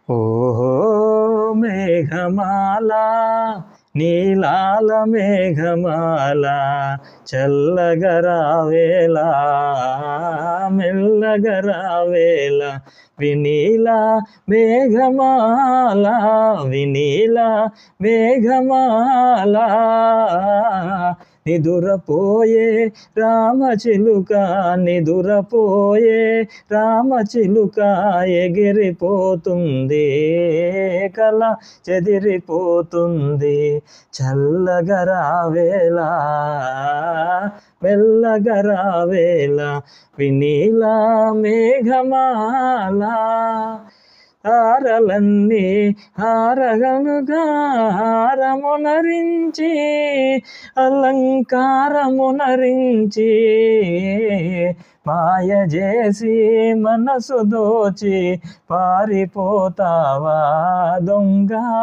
ఓహో మేఘమాల నీలాల మేఘమాల చల్లగరావేలా మెల్లగరావేలా వినీల మేఘమాల వినీల మేఘమాల నిదురపోయే రామచిలుక నిదురపోయే రామచిలుక ఎగిరిపోతుంది కల చెదిరిపోతుంది చల్లగరావేలా మెల్లగరావేలా వినీల మేఘమాల తారలన్నీ హారగనుగా హారమునరించి అలంకారమునరించి మాయ చేసి మనసు దోచి పారిపోతావా దొంగ